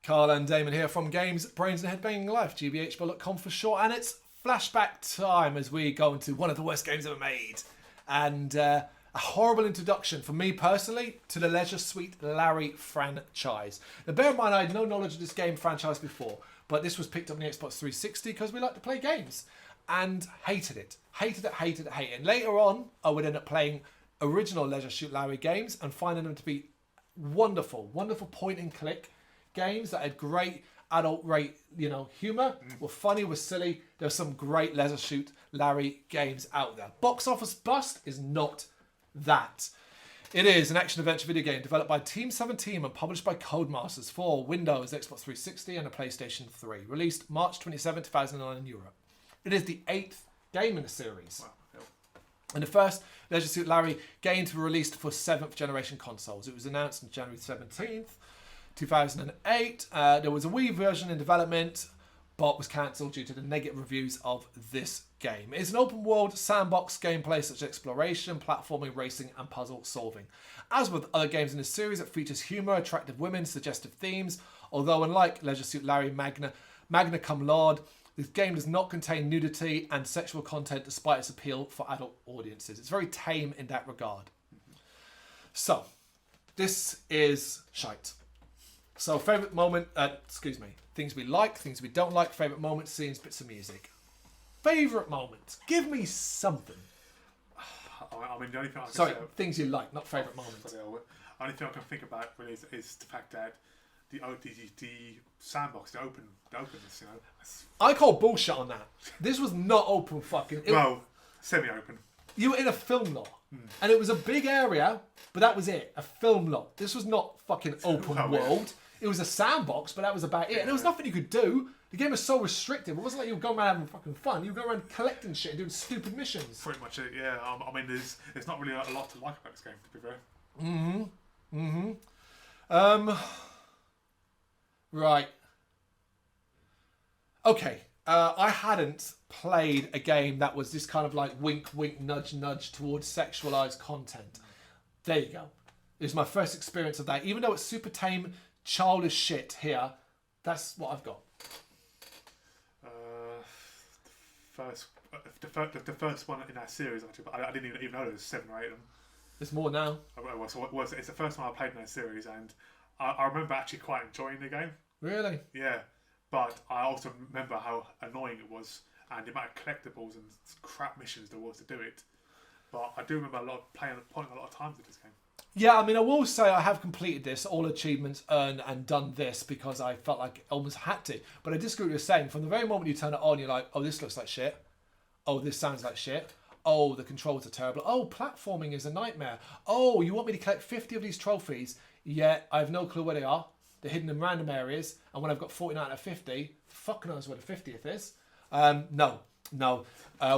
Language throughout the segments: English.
Carl and Damon here from Games, Brains and Headbanging Life, gbhbl.com for short, and it's flashback time as we go into one of the worst games ever made. And a horrible introduction for me personally to the Leisure Suite Larry franchise. Now bear in mind I had no knowledge of this game franchise before, but this was picked up on the Xbox 360 because we like to play games. And hated it. Hated it. And later on, I would end up playing original Leisure Suite Larry games and finding them to be wonderful point and click games that had great adult rate, humour, were funny, were silly. There's some great Leisure Suite Larry games out there. Box office bust is not that. It is an action-adventure video game developed by Team 17 and published by Codemasters for Windows, Xbox 360 and a PlayStation 3. Released March 27, 2009 in Europe. It is the 8th game in the series. Wow. And the first Leisure Suite Larry game to be released for 7th generation consoles. It was announced on January 17th. 2008. There was a Wii version in development, but was cancelled due to the negative reviews of this game. It's an open world sandbox gameplay such as exploration, platforming, racing, and puzzle solving. As with other games in this series, it features humour, attractive women, suggestive themes, although unlike Leisure Suite Larry Magna Cum Laude, this game does not contain nudity and sexual content despite its appeal for adult audiences. It's very tame in that regard. So, this is shite. So, favourite moment, things we like, things we don't like, favourite moments, scenes, bits of music. Favourite moments. Give me something. I mean, the only thing I can things you like, not favourite moments. The only thing I can think about really is the fact that the sandbox, the openness, I call bullshit on that. This was not open fucking... semi-open. You were in a film lot. And it was a big area, but that was it. A film lot. This was not fucking open world. It was a sandbox, but that was about it. And there was nothing you could do. The game was so restrictive. It wasn't like you were going around having fucking fun. You were going around collecting shit and doing stupid missions. Pretty much it, yeah. I mean, there's not really a lot to like about this game, to be fair. Right. Okay. I hadn't played a game that was this kind of like wink, wink, nudge, nudge towards sexualized content. There you go. It was my first experience of that. Even though it's super tame, childish shit here, that's what I've got. The first one in that series, actually, but I didn't even know there was 7 or 8 of them. There's more now. It's the first time I played in that series, and I remember actually quite enjoying the game. Really? Yeah. But I also remember how annoying it was and the amount of collectibles and crap missions there was to do it. But I do remember playing a lot of times with this game. Yeah, I mean, I will say I have completed this, all achievements earned, and done this because I felt like I almost had to. But I disagree with what you're saying. From the very moment you turn it on, you're like, oh, this looks like shit. Oh, this sounds like shit. Oh, the controls are terrible. Oh, platforming is a nightmare. Oh, you want me to collect 50 of these trophies? Yeah, I have no clue where they are. They're hidden in random areas. And when I've got 49 out of 50, fuck knows where the 50th is. No.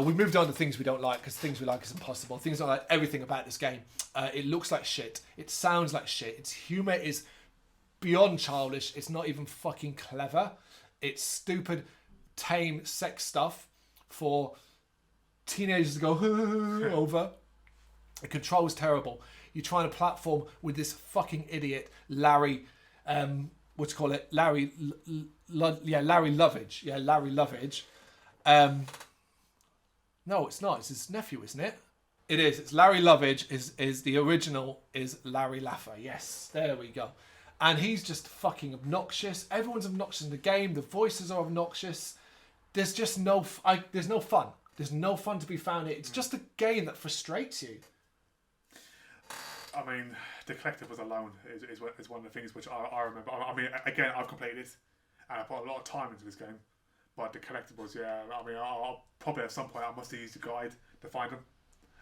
We moved on to things we don't like because things we like is impossible. Things don't like everything about this game. It looks like shit. It sounds like shit. Its humour is beyond childish. It's not even fucking clever. It's stupid, tame sex stuff for teenagers to go over. The control's terrible. You're trying to platform with this fucking idiot, Larry, Larry Lovage. Yeah, Larry Lovage. No, it's not. It's his nephew, isn't it? It is. It's Larry Lovage. Is the original is Larry Laffer. Yes, there we go. And he's just fucking obnoxious. Everyone's obnoxious in the game. The voices are obnoxious. There's just there's no fun. There's no fun to be found here. It's just a game that frustrates you. I mean, the collectibles alone is one of the things which I remember. I mean, again, I've completed it, and I put a lot of time into this game. But the collectibles, yeah, I mean, I'll probably at some point I must have used a guide to find them.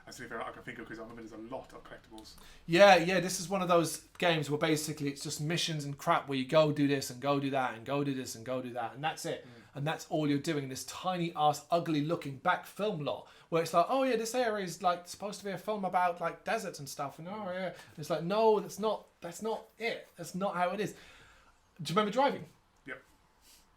That's the only thing I can think of, because I remember there's a lot of collectibles. Yeah, this is one of those games where basically it's just missions and crap where you go do this and go do that and go do this and go do that, and that's it. And that's all you're doing in this tiny ass ugly looking back film lot where it's like, oh yeah, this area is like supposed to be a film about like deserts and stuff, and oh yeah, and it's like, no, that's not it. That's not how it is. Do you remember driving? Yep.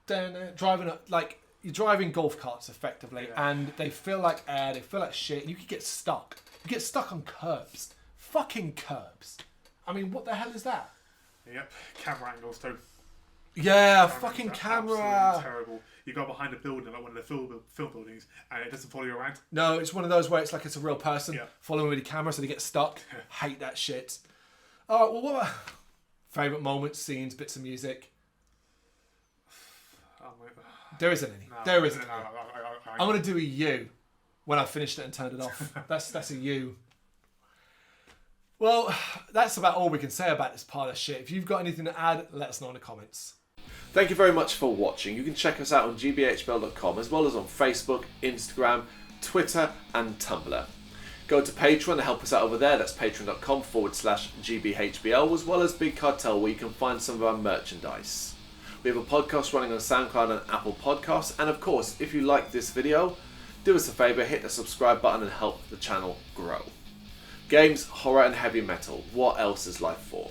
Then driving like you're driving golf carts effectively, and they feel like air, they feel like shit, and you could get stuck. You get stuck on curbs, fucking curbs. I mean, what the hell is that? Yep, camera angles too. Yeah, fucking camera. Terrible. You go behind a building, like one of the film buildings, and it doesn't follow you around. No, it's one of those where it's like it's a real person following with the camera, so they get stuck. Hate that shit. All right, well, what about favourite moments, scenes, bits of music? There isn't any. No, there isn't. No, I'm going to do a you when I finished it and turned it off. That's a you. Well, that's about all we can say about this pile of shit. If you've got anything to add, let us know in the comments. Thank you very much for watching. You can check us out on gbhbl.com as well as on Facebook, Instagram, Twitter and Tumblr. Go to Patreon to help us out over there. That's patreon.com/gbhbl, as well as Big Cartel, where you can find some of our merchandise. We have a podcast running on SoundCloud and Apple Podcasts. And of course, if you like this video, do us a favour, hit the subscribe button and help the channel grow. Games, horror and heavy metal. What else is life for?